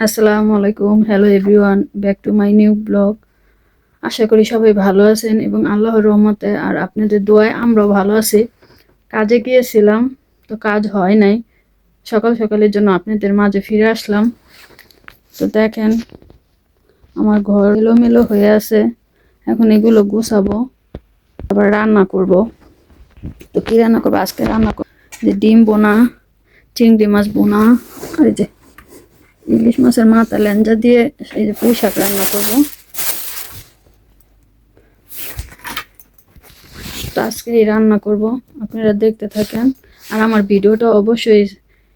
আসসালামু আলাইকুম, hello everyone, back to my new blog. আশা করি সবাই ভালো আছেন এবং আল্লাহর রহমতে আর আপনাদের দোয়ায় আমরাও ভালো আছি। কাজে গিয়েছিলাম, তো কাজ হয় নাই। সকাল সকালের জন্য আপনাদের মাঝে ফিরে আসলাম। তো দেখেন আমার ঘর এলোমেলো হয়ে আছে, এখন এগুলো গুছাবো, আবার রান্না করব। তো কি রান্না করবো আজকে? রান্না করবো যে ডিম বোনা, চিংড়ি মাছ বোনা, আর এই যে ইলিশ মাছের মাথা লেঞ্জা দিয়ে এই যে পুঁই শাক রান্না করবো। তো আজকে রান্না করব, আপনারা দেখতে থাকেন আর আমার ভিডিওটা অবশ্যই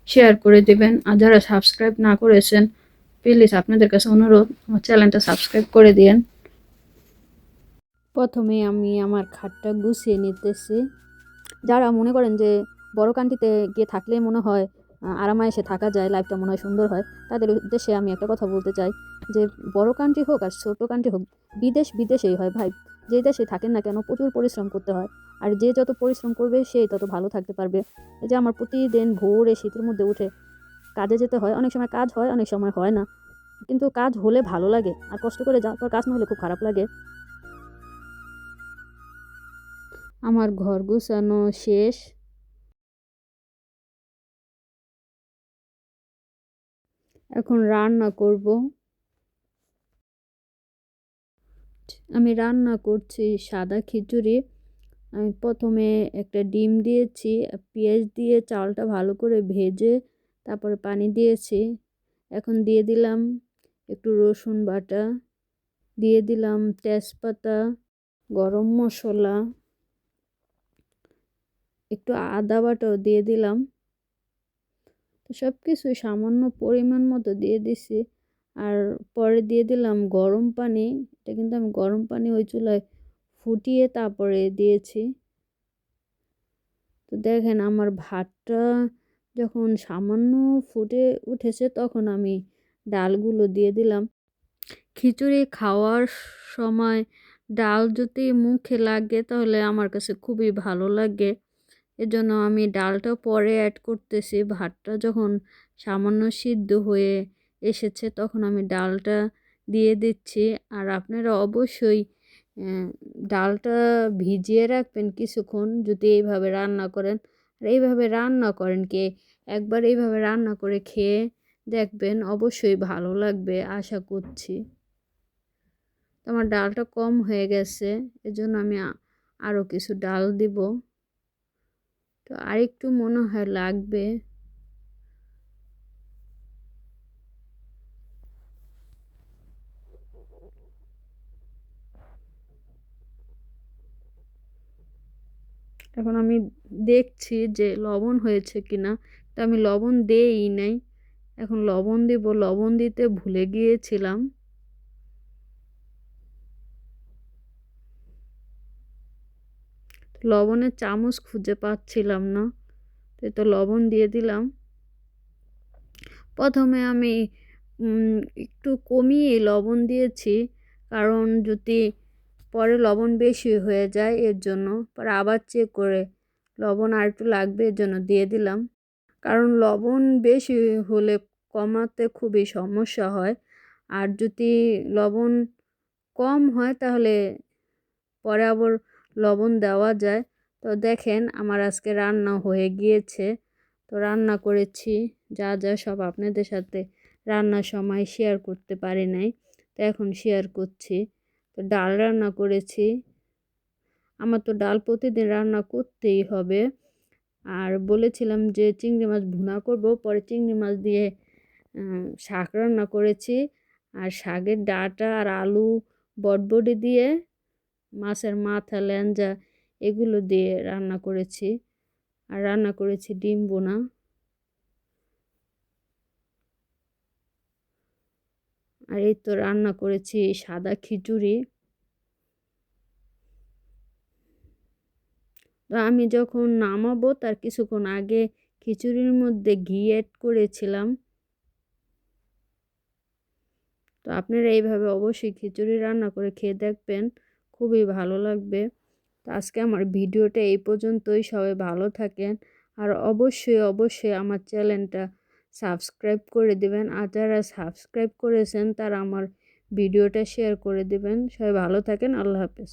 শেয়ার করে দেবেন। আর যারা সাবস্ক্রাইব না করেছেন প্লিজ আপনাদের কাছে অনুরোধ আমার চ্যানেলটা সাবস্ক্রাইব করে দিন। প্রথমে আমি আমার খাটটা গুছিয়ে নিতেছি। যারা মনে করেন যে বড় কান্ট্রিতে গিয়ে থাকলে মনে হয় আরামায়েশে থাকা যায়, লাইফটা মনে হয় সুন্দর হয়, তাদের উদ্দেশ্যে আমি একটা কথা বলতে চাই যে বড় কান্ট্রি হোক আর ছোট কান্ট্রি হোক, বিদেশ বিদেশেই হয় ভাই। যে দেশে থাকেন না কেন প্রচুর পরিশ্রম করতে হয়, আর যে যত পরিশ্রম করবে সেই তত ভালো থাকতে পারবে। এই যে আমার প্রতিদিন ভোরে শীতের মধ্যে উঠে কাজে যেতে হয়, অনেক সময় কাজ হয় অনেক সময় হয় না, কিন্তু কাজ হলে ভালো লাগে, আর কষ্ট করে যাওয়ার পর কাজ না হলে খুব খারাপ লাগে। আমার ঘর গুছানো শেষ, এখন রান্না করব। আমি রান্না করছি সাদা খিচুড়ি। আমি প্রথমে একটা ডিম দিয়েছি, পেঁয়াজ দিয়ে চালটা ভালো করে ভেজে তারপরে পানি দিয়েছি। এখন দিয়ে দিলাম একটু রসুন বাটা, দিয়ে দিলাম তেজপাতা, গরম মশলা, একটু আদা বাটাও দিয়ে দিলাম। তো সব কিছু সামান্য পরিমাণ মতো দিয়ে দিছি। আর পরে দিয়ে দিলাম গরম পানি। এটা কিন্তু আমি গরম পানি ওই চুলায় ফুটিয়ে তারপরে দিয়েছি। তো দেখেন আমার ভাতটা যখন সামান্য ফুটে উঠেছে তখন আমি ডালগুলো দিয়ে দিলাম। খিচুড়ি খাওয়ার সময় ডাল যদি মুখে লাগে তাহলে আমার কাছে খুবই ভালো লাগে, এজন্য আমি ডালটা পরে অ্যাড করতেছি। ভাতটা যখন সামান্য সিদ্ধ হয়ে এসেছে তখন আমি ডালটা দিয়ে দিচ্ছি। আর আপনারা অবশ্যই ডালটা ভিজিয়ে রাখবেন কিছুক্ষণ যদি এইভাবে রান্না করেন। আর এইভাবে রান্না করেন কে একবার এইভাবে রান্না করে খেয়ে দেখবেন, অবশ্যই ভালো লাগবে আশা করছি। তো আমার ডালটা কম হয়ে গেছে, এজন্য আমি আরও কিছু ডাল দিব। তো আরেকটু মনে হয় লাগবে। এখন আমি দেখছি যে লবণ হয়েছে কিনা, তো আমি লবণ দেই নাই, এখন লবণ দিব। লবণ দিতে ভুলে গিয়েছিলাম। লবণের চামচ খুঁজে পাচ্ছিলাম না, তো লবণ দিয়ে দিলাম। প্রথমে আমি একটু কমিয়ে লবণ দিয়েছি, কারণ যদি পরে লবণ বেশি হয়ে যায় এর জন্য। পরে আবার চেক করে লবণ আর একটু লাগবে এর জন্য দিয়ে দিলাম। কারণ লবণ বেশি হলে কমাতে খুবই সমস্যা হয়, আর যদি লবণ কম হয় তাহলে পরে আবার লবণ দেওয়া যায়। তো দেখেন আমার আজকে রান্না হয়ে গিয়েছে। তো রান্না করেছি যা যা সব আপনাদের সাথে রান্নার সময় শেয়ার করতে পারি নাই, তো এখন শেয়ার করছি। তো ডাল রান্না করেছি, আমার তো ডাল প্রতিদিন রান্না করতেই হবে। আর বলেছিলাম যে চিংড়ি মাছ ভুনা করব, পরে চিংড়ি মাছ দিয়ে শাক রান্না করেছি। আর শাকের ডাঁটা আর আলু বটবটি দিয়ে মাছের মাথা ল্যাঞ্জা এগুলো দিয়ে রান্না করেছি। আর রান্না করেছি ডিম বোনা। আর এই তো রান্না করেছি সাদা খিচুড়ি। তো আমি যখন নামাবো তার কিছুক্ষণ আগে খিচুড়ির মধ্যে ঘি অ্যাড করেছিলাম। তো আপনারা এইভাবে অবশ্যই খিচুড়ি রান্না করে খেয়ে দেখবেন, খুবই ভালো লাগবে। তো আজকে আমার ভিডিওটা এই পর্যন্তই। সবাই ভালো থাকেন আর অবশ্যই অবশ্যই আমার চ্যানেলটা সাবস্ক্রাইব করে দিবেন। আর যারা সাবস্ক্রাইব করেছেন তারা আমার ভিডিওটা শেয়ার করে দিবেন। সবাই ভালো থাকেন। আল্লাহ হাফেজ।